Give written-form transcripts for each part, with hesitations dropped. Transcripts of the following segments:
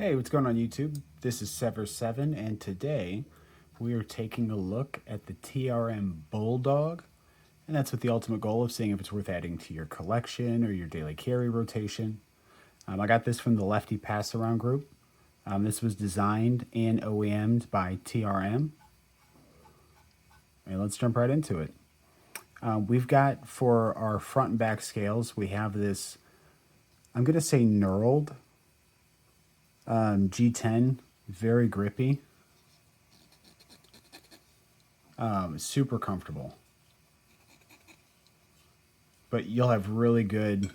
Hey, what's going on YouTube? This is Sever7 and today we are taking a look at the TRM Bulldog, and that's with the ultimate goal of seeing if it's worth adding to your collection or your daily carry rotation. I got this from the Lefty Pass Around group. This was designed and OEM'd by TRM. And let's jump right into it. We've got for our front and back scales, we have this, I'm going to say knurled G10, very grippy, super comfortable. But you'll have really good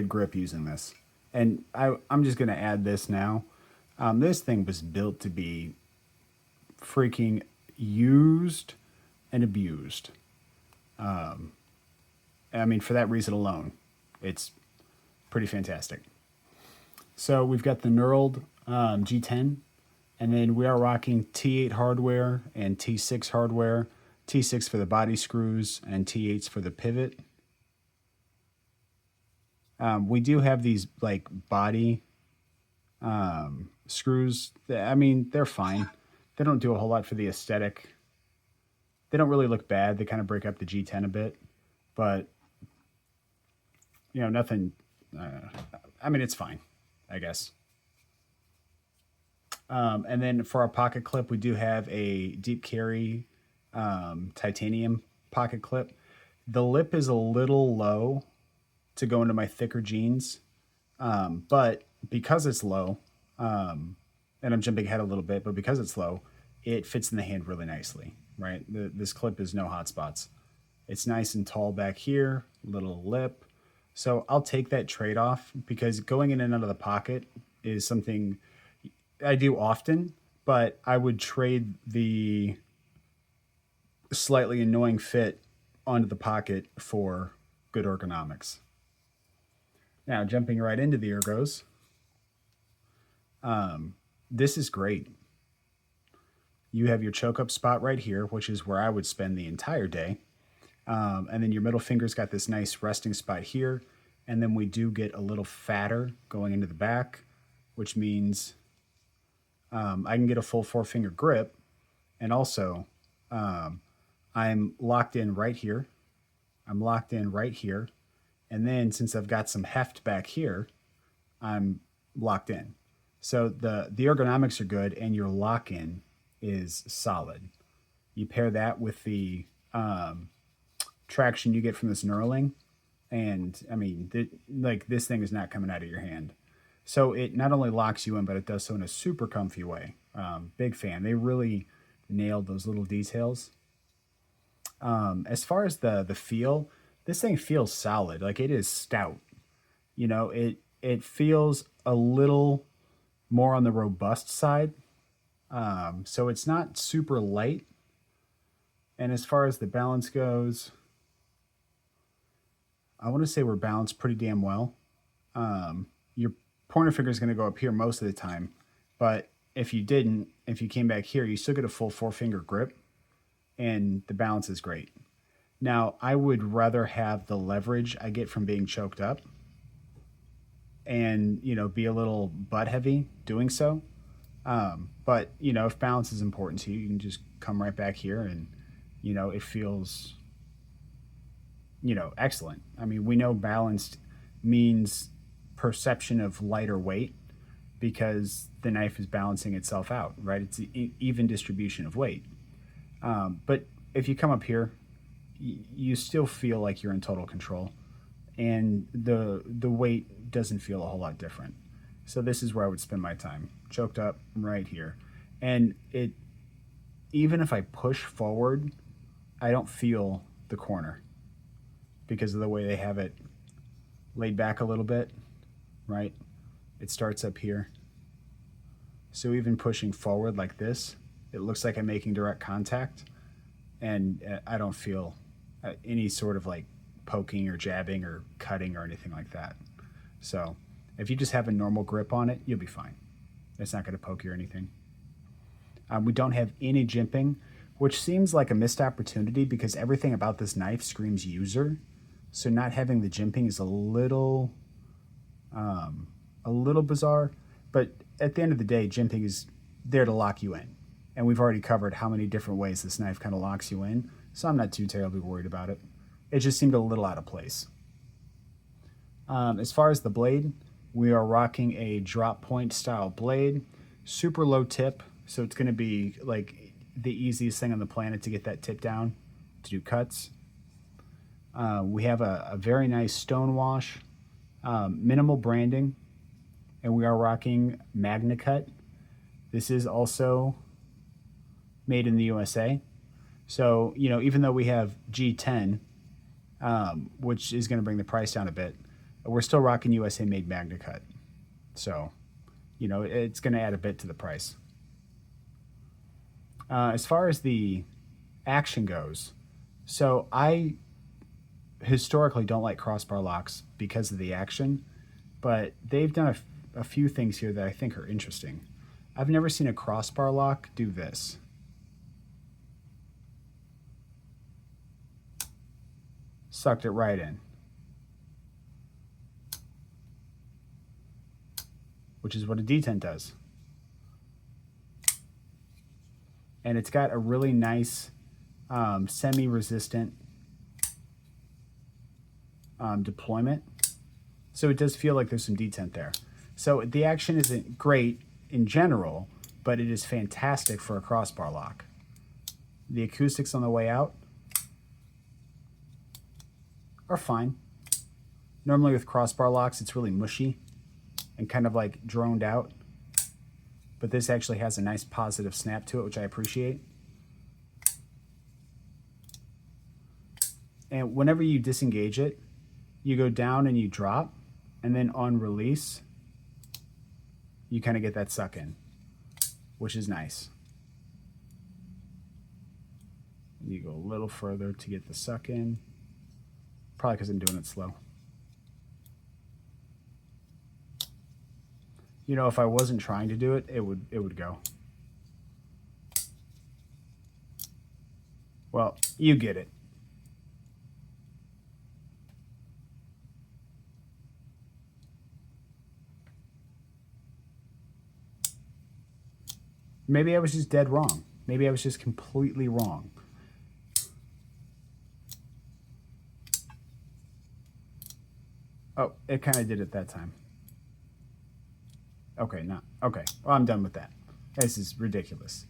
grip using this. And I'm just gonna add this now. This thing was built to be freaking used and abused. I mean, for that reason alone, it's pretty fantastic. So we've got the knurled G10, and then we are rocking T8 hardware and T6 hardware. T6 for the body screws and T8s for the pivot. We do have these like body screws. I mean, they're fine. They don't do a whole lot for the aesthetic. They don't really look bad. They kind of break up the G10 a bit, but you know, nothing. I mean, it's fine, I guess. And then for our pocket clip, we do have a deep carry titanium pocket clip. The lip is a little low to go into my thicker jeans, but because it's low, and I'm jumping ahead a little bit, but because it's low, it fits in the hand really nicely, right? This clip is no hot spots. It's nice and tall back here, little lip. So I'll take that trade-off because going in and out of the pocket is something I do often, but I would trade the slightly annoying fit onto the pocket for good ergonomics. Now, jumping right into the ergos, this is great. You have your choke up spot right here, which is where I would spend the entire day. And then your middle finger's got this nice resting spot here. And then we do get a little fatter going into the back, which means I can get a full 4-finger grip. And also, I'm locked in right here. I'm locked in right here. And then since I've got some heft back here, I'm locked in. So the ergonomics are good and your lock-in is solid. You pair that with the traction you get from this knurling, and I mean, like this thing is not coming out of your hand. So it not only locks you in, but it does so in a super comfy way. Big fan. They really nailed those little details. As far as the feel, this thing feels solid. Like it is stout. You know, it feels a little more on the robust side. So it's not super light. And as far as the balance goes, I want to say we're balanced pretty damn well. Your pointer finger is going to go up here most of the time. But if you didn't, if you came back here, you still get a full 4-finger grip. And the balance is great. Now, I would rather have the leverage I get from being choked up and, you know, be a little butt heavy doing so. But, you know, if balance is important to you, you can just come right back here and, you know, it feels, you know, excellent. I mean, we know balanced means perception of lighter weight because the knife is balancing itself out, right? It's an even distribution of weight. But if you come up here, you still feel like you're in total control, and the weight doesn't feel a whole lot different. So this is where I would spend my time, choked up right here. And it, even if I push forward, I don't feel the corner because of the way they have it laid back a little bit, right? It starts up here. So even pushing forward like this, it looks like I'm making direct contact, and I don't feel any sort of like poking or jabbing or cutting or anything like that. So if you just have a normal grip on it, you'll be fine. It's not going to poke you or anything. We don't have any jimping, which seems like a missed opportunity because everything about this knife screams user. So not having the jimping is a little a little bizarre, but at the end of the day, jimping is there to lock you in. And we've already covered how many different ways this knife kind of locks you in, so I'm not too terribly worried about it. It just seemed a little out of place. As far as the blade, we are rocking a drop point style blade, super low tip, so it's going to be like the easiest thing on the planet to get that tip down to do cuts. We have a very nice stone wash, minimal branding, and we are rocking Magna Cut. This is also made in the USA. So, you know, even though we have G10, which is going to bring the price down a bit, we're still rocking USA made Magna Cut. So, you know, it's going to add a bit to the price. As far as the action goes, so I historically don't like crossbar locks because of the action, but they've done a few things here that I think are interesting. I've never seen a crossbar lock do this. Sucked it right in. Which is what a D10 does. And it's got a really nice semi-resistant deployment. So it does feel like there's some detent there. So the action isn't great in general, but it is fantastic for a crossbar lock. The acoustics on the way out are fine. Normally with crossbar locks, it's really mushy and kind of like droned out. But this actually has a nice positive snap to it, which I appreciate. And whenever you disengage it, you go down and you drop, and then on release, you kind of get that suck in, which is nice. You go a little further to get the suck in, probably because I'm doing it slow. You know, if I wasn't trying to do it, it would go. Well, you get it. Maybe I was just dead wrong. Maybe I was just completely wrong. Oh, it kind of did it that time. Okay, not okay. Well, I'm done with that. This is ridiculous.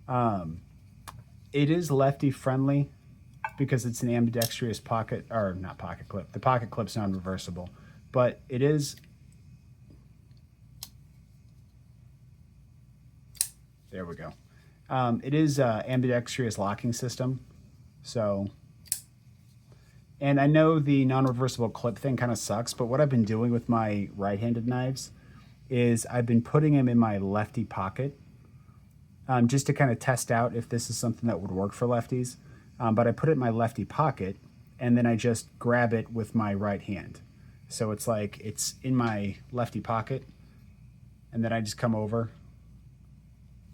It is lefty friendly because it's an ambidextrous pocket, or not pocket clip. The pocket clip's non-reversible, but it is. There we go. It is ambidextrous locking system, so. And I know the non-reversible clip thing kind of sucks, but what I've been doing with my right-handed knives is I've been putting them in my lefty pocket just to kind of test out if this is something that would work for lefties. But I put it in my lefty pocket, and then I just grab it with my right hand. So it's like it's in my lefty pocket, and then I just come over,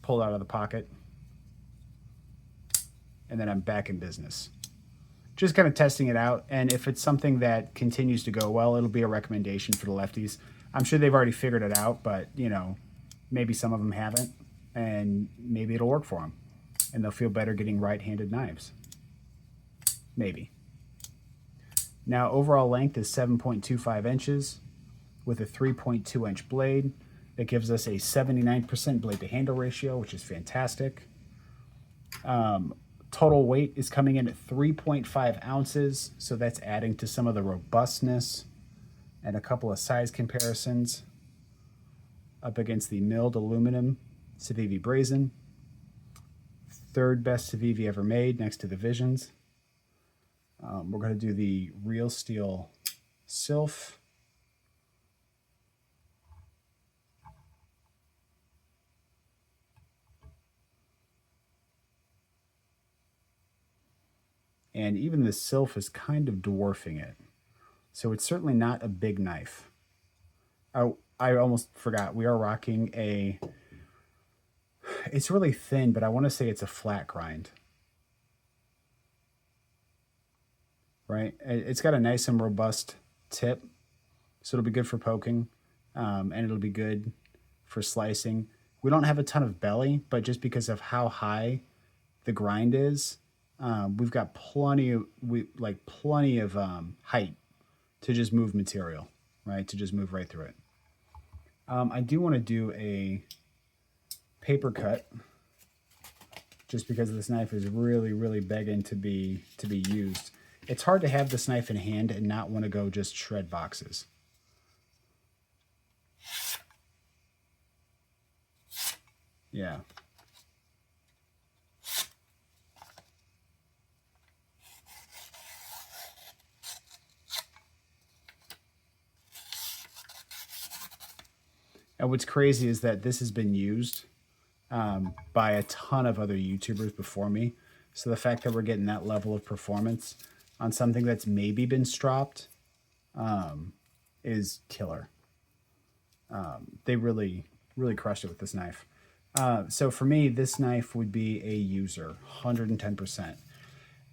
pull it out of the pocket, and then I'm back in business. Just kind of testing it out, and if it's something that continues to go well, it'll be a recommendation for the lefties. I'm sure they've already figured it out, but, you know, maybe some of them haven't, and maybe it'll work for them, and they'll feel better getting right-handed knives. Maybe. Now, overall length is 7.25 inches with a 3.2-inch blade. That gives us a 79% blade-to-handle ratio, which is fantastic. Total weight is coming in at 3.5 ounces, so that's adding to some of the robustness and a couple of size comparisons up against the milled aluminum Civivi Brazen. Third best Civivi ever made next to the Visions. We're going to do the real steel Sylph. And even the Sylph is kind of dwarfing it. So it's certainly not a big knife. Oh, I almost forgot. We are rocking a... It's really thin, but I want to say it's a flat grind. Right? It's got a nice and robust tip, so it'll be good for poking. and it'll be good for slicing. We don't have a ton of belly, but just because of how high the grind is, we've got plenty of height to just move material, right? To just move right through it. I do want to do a paper cut, just because this knife is really begging to be used. It's hard to have this knife in hand and not want to go just shred boxes. Yeah. And what's crazy is that this has been used by a ton of other YouTubers before me. So the fact that we're getting that level of performance on something that's maybe been stropped is killer. They really crushed it with this knife. So for me, this knife would be a user, 110%.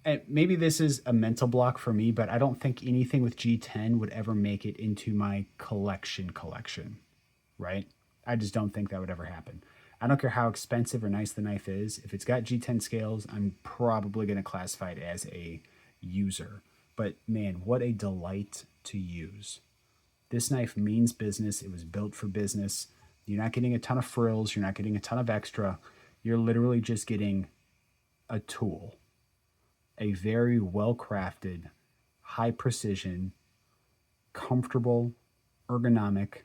And maybe this is a mental block for me, but I don't think anything with G10 would ever make it into my collection, right? I just don't think that would ever happen. I don't care how expensive or nice the knife is. If it's got G10 scales, I'm probably going to classify it as a user. But man, what a delight to use. This knife means business. It was built for business. You're not getting a ton of frills. You're not getting a ton of extra. You're literally just getting a tool. A very well-crafted, high precision, comfortable, ergonomic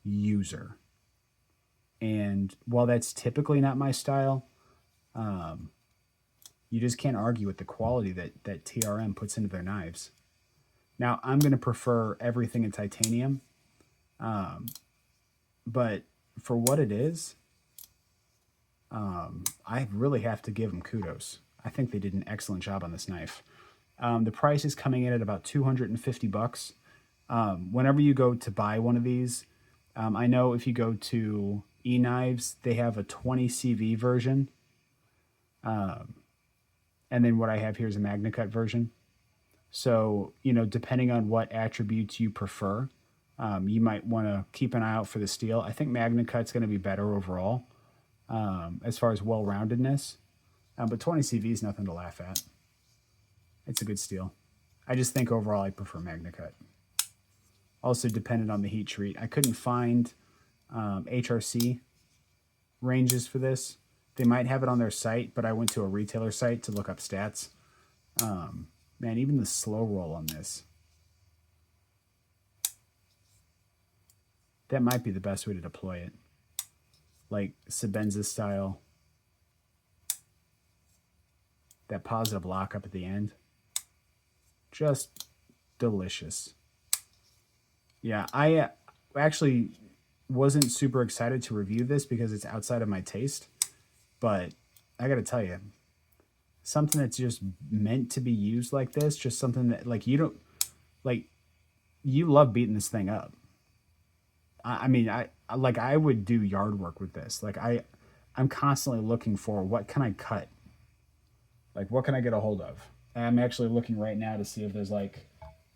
user. And while that's typically not my style, you just can't argue with the quality that TRM puts into their knives. Now, I'm going to prefer everything in titanium, but for what it is, I really have to give them kudos. I think they did an excellent job on this knife. The price is coming in at about $250. Whenever you go to buy one of these, I know if you go to eKnives, they have a 20 CV version. And then what I have here is a MagnaCut version. So, you know, depending on what attributes you prefer, you might want to keep an eye out for the steel. I think MagnaCut's going to be better overall as far as well-roundedness. But 20 CV is nothing to laugh at. It's a good steel. I just think overall I prefer MagnaCut. Also dependent on the heat treat. I couldn't find HRC ranges for this. They might have it on their site, but I went to a retailer site to look up stats. Man, even the slow roll on this. That might be the best way to deploy it. Like Sebenza style. That positive lockup at the end. Just delicious. Yeah, I actually wasn't super excited to review this because it's outside of my taste. But I got to tell you, something that's just meant to be used like this, just something that, like, you don't, like, you love beating this thing up. I mean, I would do yard work with this. Like, I'm constantly looking for what can I cut? Like, what can I get a hold of? And I'm actually looking right now to see if there's like,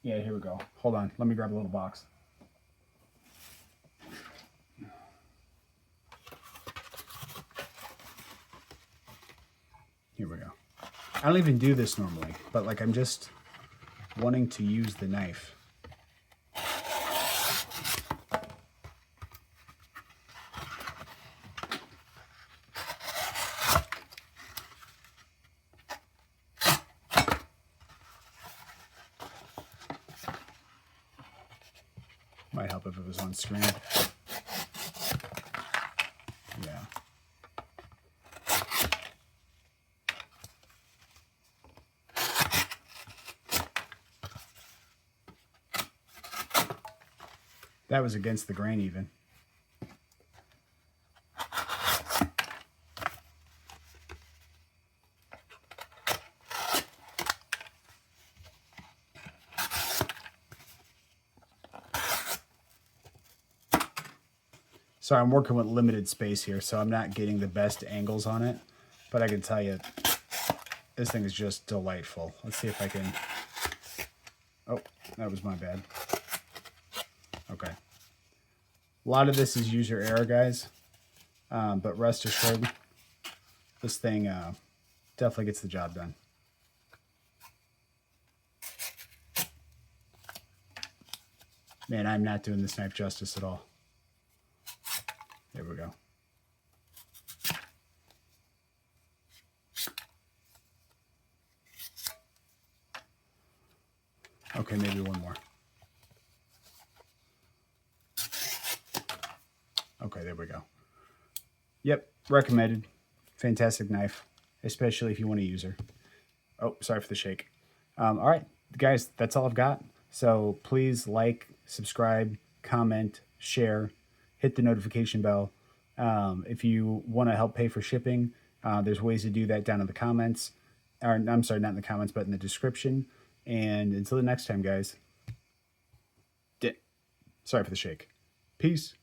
yeah, here we go. Hold on. Let me grab a little box. Here we go. I don't even do this normally, but like I'm just wanting to use the knife. Might help if it was on screen. Yeah. That was against the grain even. Sorry, I'm working with limited space here, so I'm not getting the best angles on it. But I can tell you, this thing is just delightful. Let's see if I can... Oh, that was my bad. Okay. A lot of this is user error, guys. But rest assured, this thing definitely gets the job done. Man, I'm not doing this knife justice at all. There we go. Okay, maybe one more. Okay, there we go. Yep, recommended. Fantastic knife, especially if you want to use her. Oh, sorry for the shake. All right, guys, that's all I've got. So please like, subscribe, comment, share, hit the notification bell. If you want to help pay for shipping, there's ways to do that down in the comments. Or, I'm sorry, not in the comments, but in the description. And until the next time, guys. Sorry for the shake. Peace.